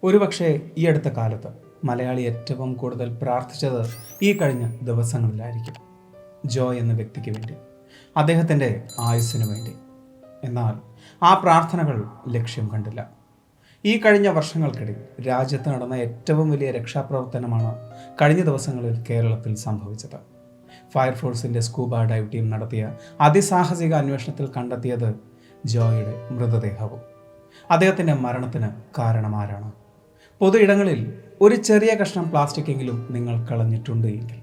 ഒരുപക്ഷെ ഈ അടുത്ത കാലത്ത് മലയാളി ഏറ്റവും കൂടുതൽ പ്രാർത്ഥിച്ചത് ഈ കഴിഞ്ഞ ദിവസങ്ങളിലായിരിക്കും. ജോയ് എന്ന വ്യക്തിക്ക് വേണ്ടി, അദ്ദേഹത്തിൻ്റെ ആയുസ്സിനു വേണ്ടി. എന്നാൽ ആ പ്രാർത്ഥനകൾ ലക്ഷ്യം കണ്ടില്ല. ഈ കഴിഞ്ഞ വർഷങ്ങൾക്കിടയിൽ രാജ്യത്ത് നടന്ന ഏറ്റവും വലിയ രക്ഷാപ്രവർത്തനമാണ് കഴിഞ്ഞ ദിവസങ്ങളിൽ കേരളത്തിൽ സംഭവിച്ചത്. ഫയർഫോഴ്സിൻ്റെ സ്കൂബ ഡൈവ് ടീം നടത്തിയ അതിസാഹസിക അന്വേഷണത്തിൽ കണ്ടെത്തിയത് ജോയുടെ മൃതദേഹവും. അദ്ദേഹത്തിൻ്റെ മരണത്തിന് കാരണമാരാണ്? പൊതു ഇടങ്ങളിൽ ഒരു ചെറിയ കഷ്ണം പ്ലാസ്റ്റിക് എങ്കിലും നിങ്ങൾ കളഞ്ഞിട്ടുണ്ട് എങ്കിൽ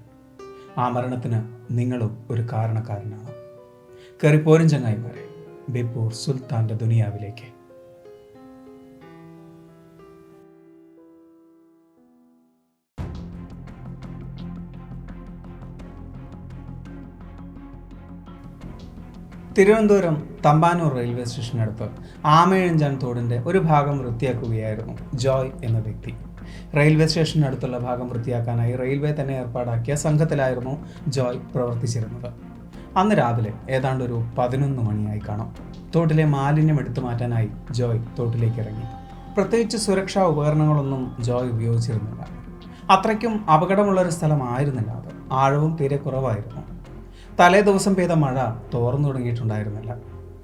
ആ മരണത്തിന് നിങ്ങളും ഒരു കാരണക്കാരനാണ്. കയറിപ്പോരും ചങ്ങായിമാരെ, ബേപ്പൂർ സുൽത്താൻ്റെ ദുനിയാവിലേക്ക്. തിരുവനന്തപുരം തമ്പാനൂർ റെയിൽവേ സ്റ്റേഷനടുത്ത് ആമയിഴഞ്ചാൻ തോടിൻ്റെ ഒരു ഭാഗം വൃത്തിയാക്കുകയായിരുന്നു ജോയ് എന്ന വ്യക്തി. റെയിൽവേ സ്റ്റേഷനടുത്തുള്ള ഭാഗം വൃത്തിയാക്കാനായി റെയിൽവേ തന്നെ ഏർപ്പാടാക്കിയ സംഘത്തിലായിരുന്നു ജോയ് പ്രവർത്തിച്ചിരുന്നത്. അന്ന് രാവിലെ ഏതാണ്ട് ഒരു 11 മണിയായി കാണും. തോട്ടിലെ മാലിന്യം എടുത്തു മാറ്റാനായി ജോയ് തോട്ടിലേക്ക് ഇറങ്ങി. പ്രത്യേകിച്ച് സുരക്ഷാ ഉപകരണങ്ങളൊന്നും ജോയ് ഉപയോഗിച്ചിരുന്നില്ല. അത്രയ്ക്കും അപകടമുള്ളൊരു സ്ഥലമായിരുന്നില്ല അത്. ആഴവും തീരെ കുറവായിരുന്നു. തലേ ദിവസം പെയ്ത മഴ തോർന്നു തുടങ്ങിയിട്ടുണ്ടായിരുന്നില്ല.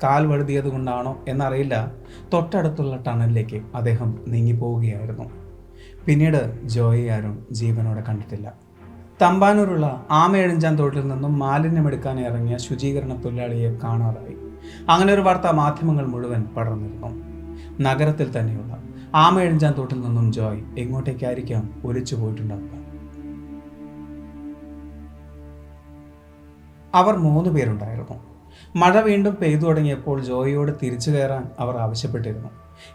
കാൽ വഴുതിയത് കൊണ്ടാണോ എന്നറിയില്ല, തൊട്ടടുത്തുള്ള ടണലിലേക്ക് അദ്ദേഹം നീങ്ങിപ്പോവുകയായിരുന്നു. പിന്നീട് ജോയെ ആരും ജീവനോടെ കണ്ടിട്ടില്ല. തമ്പാനൂരുള്ള ആമയിഴഞ്ചാൻ തോട്ടിൽ നിന്നും മാലിന്യമെടുക്കാൻ ഇറങ്ങിയ ശുചീകരണ തൊഴിലാളിയെ കാണാതായി. അങ്ങനെ ഒരു വാർത്ത മാധ്യമങ്ങൾ മുഴുവൻ പടർന്നിരുന്നു. നഗരത്തിൽ തന്നെയുള്ള ആമയിഴഞ്ചാൻ തോട്ടിൽ നിന്നും ജോയ് എങ്ങോട്ടേക്കായിരിക്കാം ഒലിച്ചു പോയിട്ടുണ്ടാവുക? അവർ 3 പേരുണ്ടായിരുന്നു. മഴ വീണ്ടും പെയ്തു തുടങ്ങിയപ്പോൾ ജോയിയോട് തിരിച്ചു കയറാൻ അവർ ആവശ്യപ്പെട്ടിരുന്നു.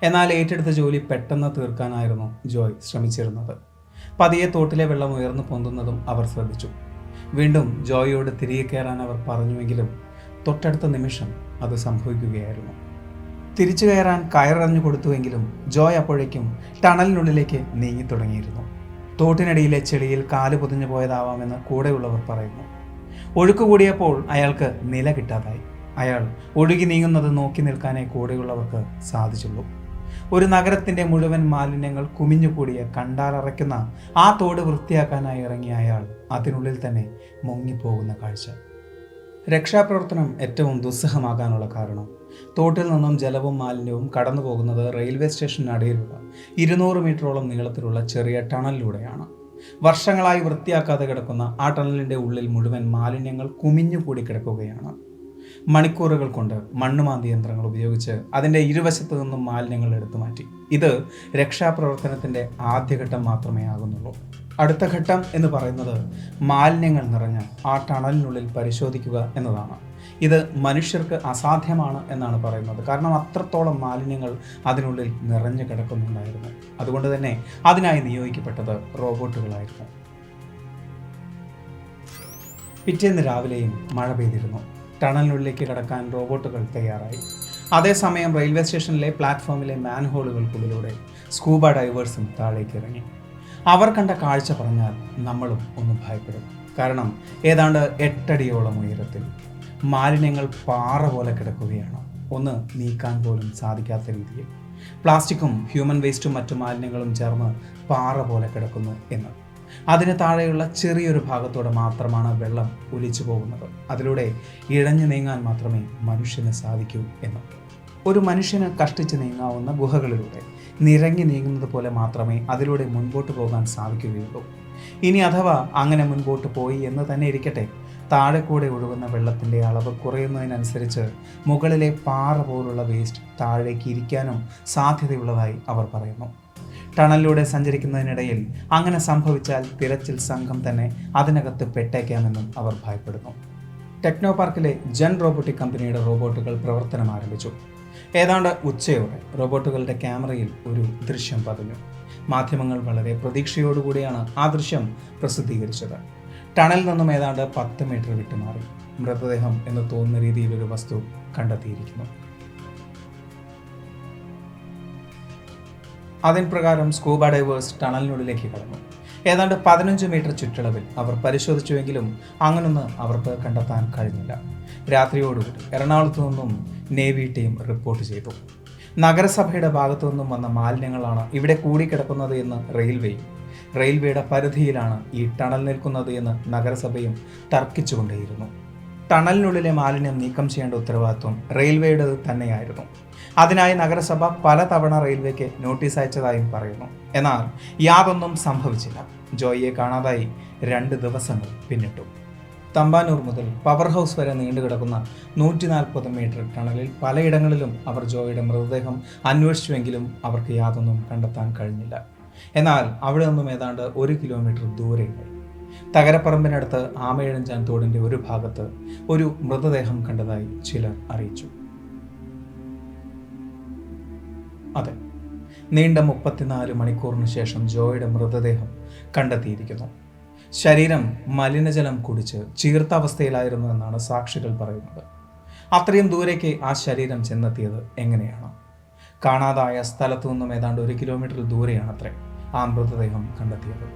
എന്നാൽ ഏറ്റെടുത്ത ജോലി പെട്ടെന്ന് തീർക്കാനായിരുന്നു ജോയ് ശ്രമിച്ചിരുന്നത്. പതിയെ തോട്ടിലെ വെള്ളം ഉയർന്നു പൊന്തുന്നതും അവർ ശ്രദ്ധിച്ചു. വീണ്ടും ജോയിയോട് തിരികെ കയറാൻ അവർ പറഞ്ഞുവെങ്കിലും തൊട്ടടുത്ത നിമിഷം അത് സംഭവിക്കുകയായിരുന്നു. തിരിച്ചു കയറാൻ കയററിഞ്ഞു കൊടുത്തുവെങ്കിലും ജോയ് അപ്പോഴേക്കും ടണലിനുള്ളിലേക്ക് നീങ്ങി തുടങ്ങിയിരുന്നു. തോട്ടിനടിയിലെ ചെളിയിൽ കാല് പൊതിഞ്ഞു പോയതാവാമെന്ന് കൂടെയുള്ളവർ പറയുന്നു. ഒഴുക്ക് കൂടിയപ്പോൾ അയാൾക്ക് നില കിട്ടാതായി. അയാൾ ഒഴുകി നീങ്ങുന്നത് നോക്കി നിൽക്കാനേ കൂടെയുള്ളവർക്ക് സാധിച്ചുള്ളൂ. ഒരു നഗരത്തിൻ്റെ മുഴുവൻ മാലിന്യങ്ങൾ കുമിഞ്ഞുകൂടിയ കണ്ടാലറയ്ക്കുന്ന ആ തോട് വൃത്തിയാക്കാനായി ഇറങ്ങിയ അയാൾ അതിനുള്ളിൽ തന്നെ മുങ്ങിപ്പോകുന്ന കാഴ്ച. രക്ഷാപ്രവർത്തനം ഏറ്റവും ദുസ്സഹമാകാനുള്ള കാരണം തോട്ടിൽ നിന്നും ജലവും മാലിന്യവും കടന്നു പോകുന്നത് റെയിൽവേ സ്റ്റേഷനടിയിലുള്ള 200 മീറ്ററോളം നീളത്തിലുള്ള ചെറിയ ടണലിലൂടെയാണ്. വർഷങ്ങളായി വൃത്തിയാക്കാതെ കിടക്കുന്ന ആ ടണലിൻ്റെ ഉള്ളിൽ മുഴുവൻ മാലിന്യങ്ങൾ കുമിഞ്ഞുകൂടി കിടക്കുകയാണ്. മണിക്കൂറുകൾ കൊണ്ട് മണ്ണുമാന്തി യന്ത്രങ്ങൾ ഉപയോഗിച്ച് അതിൻ്റെ ഇരുവശത്തു നിന്നും മാലിന്യങ്ങൾ എടുത്തു മാറ്റി. ഇത് രക്ഷാപ്രവർത്തനത്തിൻ്റെ ആദ്യഘട്ടം മാത്രമേ ആകുന്നുള്ളൂ. അടുത്ത ഘട്ടം എന്ന് പറയുന്നത് മാലിന്യങ്ങൾ നിറഞ്ഞ ആ ടണലിനുള്ളിൽ പരിശോധിക്കുക എന്നതാണ്. ഇത് മനുഷ്യർക്ക് അസാധ്യമാണ് എന്നാണ് പറയുന്നത്. കാരണം അത്രത്തോളം മാലിന്യങ്ങൾ അതിനുള്ളിൽ നിറഞ്ഞു കിടക്കുന്നുണ്ടായിരുന്നു. അതുകൊണ്ട് തന്നെ അതിനായി നിയോഗിക്കപ്പെട്ടത് റോബോട്ടുകളായിരുന്നു. പിറ്റേന്ന് രാവിലെയും മഴ പെയ്തിരുന്നു. ടണലിനുള്ളിലേക്ക് കടക്കാൻ റോബോട്ടുകൾ തയ്യാറായി. അതേസമയം റെയിൽവേ സ്റ്റേഷനിലെ പ്ലാറ്റ്ഫോമിലെ മാൻഹോളുകൾക്കുള്ളിലൂടെ സ്കൂബ ഡൈവേഴ്സും താഴേക്ക് ഇറങ്ങി. അവർ കണ്ട കാഴ്ച പറഞ്ഞാൽ നമ്മളും ഒന്ന് ഭയപ്പെടും. കാരണം ഏതാണ്ട് 8 അടിയോളം ഉയരത്തിൽ മാലിന്യങ്ങൾ പാറ പോലെ കിടക്കുകയാണ്. ഒന്ന് നീക്കാൻ പോലും സാധിക്കാത്ത രീതിയിൽ പ്ലാസ്റ്റിക്കും ഹ്യൂമൻ വേസ്റ്റും മറ്റു മാലിന്യങ്ങളും ചേർന്ന് പാറ പോലെ കിടക്കുന്നു എന്ന്. അതിന് താഴെയുള്ള ചെറിയൊരു ഭാഗത്തൂടെ മാത്രമാണ് വെള്ളം ഒലിച്ചു പോകുന്നത്. അതിലൂടെ ഇഴഞ്ഞു നീങ്ങാൻ മാത്രമേ മനുഷ്യന് സാധിക്കൂ എന്ന്. ഒരു മനുഷ്യന് കഷ്ടിച്ച് നീങ്ങാവുന്ന ഗുഹകളിലൂടെ നിരങ്ങി നീങ്ങുന്നത് പോലെ മാത്രമേ അതിലൂടെ മുൻപോട്ട് പോകാൻ സാധിക്കുകയുള്ളൂ. ഇനി അഥവാ അങ്ങനെ മുൻപോട്ട് പോയി എന്ന് തന്നെ ഇരിക്കട്ടെ, താഴെ കൂടെ ഒഴുകുന്ന വെള്ളത്തിൻ്റെ അളവ് കുറയുന്നതിനനുസരിച്ച് മുകളിലെ പാറ പോലുള്ള വേസ്റ്റ് താഴേക്ക് ഇരിക്കാനും സാധ്യതയുള്ളതായി അവർ പറയുന്നു. ടണലിലൂടെ സഞ്ചരിക്കുന്നതിനിടയിൽ അങ്ങനെ സംഭവിച്ചാൽ തിരച്ചിൽ സംഘം തന്നെ അതിനകത്ത് പെട്ടേക്കാമെന്നും അവർ ഭയപ്പെടുന്നു. ടെക്നോ പാർക്കിലെ ജൻ റോബോട്ടിക് കമ്പനിയുടെ റോബോട്ടുകൾ പ്രവർത്തനം ആരംഭിച്ചു. ഏതാണ്ട് ഉച്ചയോടെ റോബോട്ടുകളുടെ ക്യാമറയിൽ ഒരു ദൃശ്യം പതിഞ്ഞു. മാധ്യമങ്ങൾ വളരെ പ്രതീക്ഷയോടുകൂടിയാണ് ആ ദൃശ്യം പ്രസിദ്ധീകരിച്ചത്. ടണലിൽ നിന്നും ഏതാണ്ട് 10 മീറ്റർ വിട്ടുമാറി മൃതദേഹം എന്ന് തോന്നുന്ന രീതിയിലൊരു വസ്തു കണ്ടെത്തിയിരിക്കുന്നു. അതിൻ പ്രകാരം സ്കൂബ ഡൈവേഴ്സ് ടണലിനുള്ളിലേക്ക് കടന്നു. ഏതാണ്ട് 15 മീറ്റർ ചുറ്റളവിൽ അവർ പരിശോധിച്ചുവെങ്കിലും അങ്ങനൊന്ന് അവർക്ക് കണ്ടെത്താൻ കഴിഞ്ഞില്ല. രാത്രിയോടുകൂടി എറണാകുളത്തു നിന്നും നേവി ടീം റിപ്പോർട്ട് ചെയ്തു. നഗരസഭയുടെ ഭാഗത്തു നിന്നും വന്ന മാലിന്യങ്ങളാണ് ഇവിടെ കൂടിക്കിടക്കുന്നത് എന്ന് റെയിൽവേയുടെ പരിധിയിലാണ് ഈ ടണൽ നിൽക്കുന്നത് എന്ന് നഗരസഭയും തർക്കിച്ചുകൊണ്ടേയിരുന്നു. ടണലിനുള്ളിലെ മാലിന്യം നീക്കം ചെയ്യേണ്ട ഉത്തരവാദിത്വം റെയിൽവേയുടേത് തന്നെയായിരുന്നു. അതിനായി നഗരസഭ പലതവണ റെയിൽവേക്ക് നോട്ടീസ് അയച്ചതായും പറയുന്നു. എന്നാൽ യാതൊന്നും സംഭവിച്ചില്ല. ജോയിയെ കാണാതായി 2 ദിവസങ്ങൾ പിന്നിട്ടു. തമ്പാനൂർ മുതൽ പവർ ഹൗസ് വരെ നീണ്ടുകിടക്കുന്ന 140 മീറ്റർ ടണലിൽ പലയിടങ്ങളിലും അവർ ജോയിയുടെ മൃതദേഹം അന്വേഷിച്ചുവെങ്കിലും അവർക്ക് യാതൊന്നും കണ്ടെത്താൻ കഴിഞ്ഞില്ല. എന്നാൽ അവിടെ നിന്നും ഏതാണ്ട് 1 കിലോമീറ്റർ ദൂരെയായി തകരപ്പറമ്പിനടുത്ത് ആമയിഴഞ്ചാൻ തോടിന്റെ ഒരു ഭാഗത്ത് ഒരു മൃതദേഹം കണ്ടതായി ചിലർ അറിയിച്ചു. അതെ, നീണ്ട 34 മണിക്കൂറിന് ശേഷം ജോയുടെ മൃതദേഹം കണ്ടെത്തിയിരിക്കുന്നു. ശരീരം മലിനജലം കുടിച്ച് ചീർത്ത അവസ്ഥയിലായിരുന്നു എന്നാണ് സാക്ഷികൾ പറയുന്നത്. അത്രയും ദൂരേക്ക് ആ ശരീരം ചെന്നെത്തിയത് എങ്ങനെയാണ്? കാണാതായ സ്ഥലത്തു നിന്നും ഏതാണ്ട് 1 കിലോമീറ്റർ ദൂരെയാണത്രേ ആ മൃതദേഹം കണ്ടെത്തിയത്.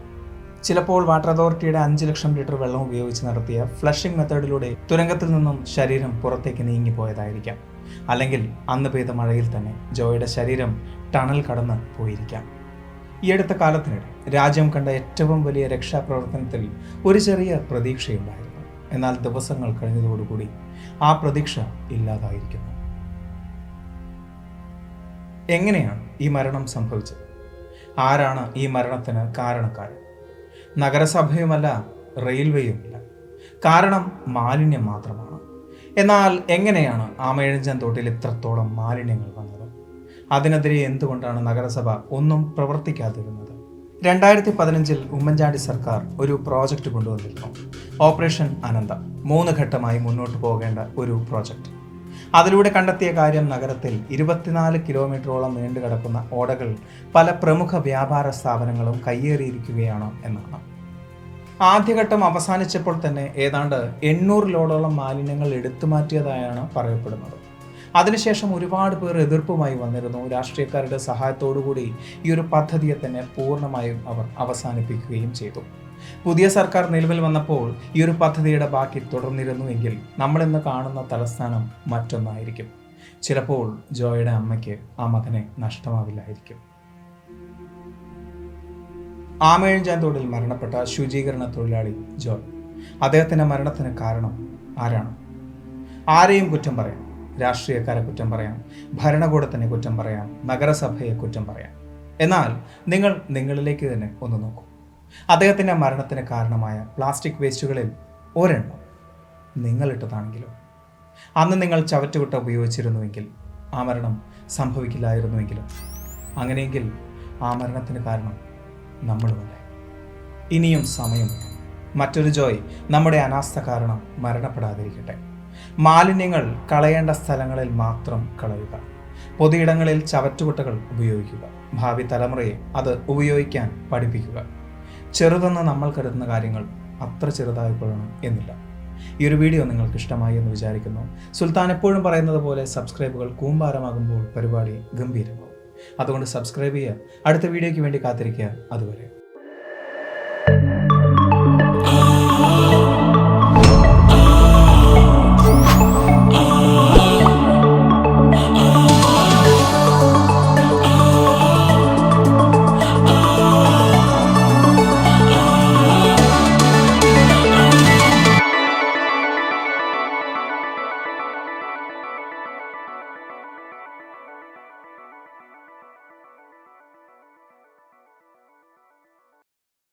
ചിലപ്പോൾ വാട്ടർ അതോറിറ്റിയുടെ 5 ലക്ഷം ലിറ്റർ വെള്ളം ഉപയോഗിച്ച് നടത്തിയ ഫ്ലഷിംഗ് മെത്തേഡിലൂടെ തുരങ്കത്തിൽ നിന്നും ശരീരം പുറത്തേക്ക് നീങ്ങിപ്പോയതായിരിക്കാം. അല്ലെങ്കിൽ അന്ന് പെയ്ത മഴയിൽ തന്നെ ജോയുടെ ശരീരം ടണൽ കടന്ന് പോയിരിക്കാം. ഈ അടുത്ത കാലത്തിനിടെ രാജ്യം കണ്ട ഏറ്റവും വലിയ രക്ഷാപ്രവർത്തനത്തിൽ ഒരു ചെറിയ പ്രതീക്ഷയുണ്ടായിരുന്നു. എന്നാൽ ദിവസങ്ങൾ കഴിഞ്ഞതോടുകൂടി ആ പ്രതീക്ഷ ഇല്ലാതായിരിക്കുന്നു. എങ്ങനെയാണ് ഈ മരണം സംഭവിച്ചത്? ആരാണ് ഈ മരണത്തിന് കാരണക്കാരൻ? നഗരസഭയുമല്ല, റെയിൽവേയുമില്ല. കാരണം മാലിന്യം മാത്രമാണ്. എന്നാൽ എങ്ങനെയാണ് ആമയിഴഞ്ചാൻ തോട്ടിൽ ഇത്രത്തോളം മാലിന്യങ്ങൾ വന്നത്? അതിനെതിരെ എന്തുകൊണ്ടാണ് നഗരസഭ ഒന്നും പ്രവർത്തിക്കാതിരുന്നത്? 2015 ഉമ്മൻചാണ്ടി സർക്കാർ ഒരു പ്രോജക്റ്റ് കൊണ്ടുവന്നിരുന്നു. ഓപ്പറേഷൻ അനന്ത. 3 ഘട്ടമായി മുന്നോട്ട് പോകേണ്ട ഒരു പ്രോജക്റ്റ്. അതിലൂടെ കണ്ടെത്തിയ കാര്യം നഗരത്തിൽ 24 കിലോമീറ്ററോളം നീണ്ടുകിടക്കുന്ന ഓടകൾ പല പ്രമുഖ വ്യാപാര സ്ഥാപനങ്ങളും കയ്യേറിയിരിക്കുകയാണ് എന്നാണ്. ആദ്യഘട്ടം അവസാനിച്ചപ്പോൾ തന്നെ ഏതാണ്ട് 800 ലോഡോളം മാലിന്യങ്ങൾ എടുത്തുമാറ്റിയതായാണ് പറയപ്പെടുന്നത്. അതിനുശേഷം ഒരുപാട് പേർ എതിർപ്പുമായി വന്നിരുന്നു. രാഷ്ട്രീയക്കാരുടെ സഹായത്തോടുകൂടി ഈ ഒരു പദ്ധതിയെ തന്നെ പൂർണ്ണമായും അവർ അവസാനിപ്പിക്കുകയും ചെയ്തു. പുതിയ സർക്കാർ നിലവിൽ വന്നപ്പോൾ ഈ ഒരു പദ്ധതിയുടെ ബാക്കി തുടർന്നിരുന്നുവെങ്കിൽ നമ്മളിന്ന് കാണുന്ന തലസ്ഥാനം മറ്റൊന്നായിരിക്കും. ചിലപ്പോൾ ജോയുടെ അമ്മയ്ക്ക് ആ മകനെ നഷ്ടമാവില്ലായിരിക്കും. ആമയിഴഞ്ചാൻ തോടിൽ മരണപ്പെട്ട ശുചീകരണ തൊഴിലാളി ജോയ്. അദ്ദേഹത്തിന്റെ മരണത്തിന് കാരണം ആരാണ്? ആരെയും കുറ്റം പറയാം. രാഷ്ട്രീയക്കാരെ കുറ്റം പറയാം, ഭരണകൂടത്തിനെ കുറ്റം പറയാം, നഗരസഭയെ കുറ്റം പറയാം. എന്നാൽ നിങ്ങളിലേക്ക് തന്നെ ഒന്ന് നോക്കൂ. അദ്ദേഹത്തിൻ്റെ മരണത്തിന് കാരണമായ പ്ലാസ്റ്റിക് വേസ്റ്റുകളിൽ ഒരെണ്ണം നിങ്ങളിട്ടതാണെങ്കിലോ? അന്ന് നിങ്ങൾ ചവറ്റുകുട്ട ഉപയോഗിച്ചിരുന്നുവെങ്കിൽ ആ മരണം സംഭവിക്കില്ലായിരുന്നുവെങ്കിലും. അങ്ങനെയെങ്കിൽ ആ മരണത്തിന് കാരണം നമ്മളുമല്ലേ? ഇനിയും സമയമുണ്ട്. മറ്റൊരു ജോയ് നമ്മുടെ അനാസ്ഥ കാരണം മരണപ്പെടാതിരിക്കട്ടെ. മാലിന്യങ്ങൾ കളയേണ്ട സ്ഥലങ്ങളിൽ മാത്രം കളയുക. പൊതുയിടങ്ങളിൽ ചവറ്റുകുട്ടകൾ ഉപയോഗിക്കുക. ഭാവി തലമുറയെ അത് ഉപയോഗിക്കാൻ പഠിപ്പിക്കുക. ചെറുതെന്ന് നമ്മൾ കരുതുന്ന കാര്യങ്ങൾ അത്ര ചെറുതായിക്കൊള്ളണം എന്നില്ല. ഈ ഒരു വീഡിയോ നിങ്ങൾക്ക് ഇഷ്ടമായി എന്ന് വിചാരിക്കുന്നു. സുൽത്താൻ എപ്പോഴും പറയുന്നത് പോലെ സബ്സ്ക്രൈബുകൾ കൂമ്പാരമാകുമ്പോൾ പരിപാടി ഗംഭീരമാകും. അതുകൊണ്ട് സബ്സ്ക്രൈബ് ചെയ്യുക. അടുത്ത വീഡിയോയ്ക്ക് വേണ്ടി കാത്തിരിക്കുക. അതുവരെ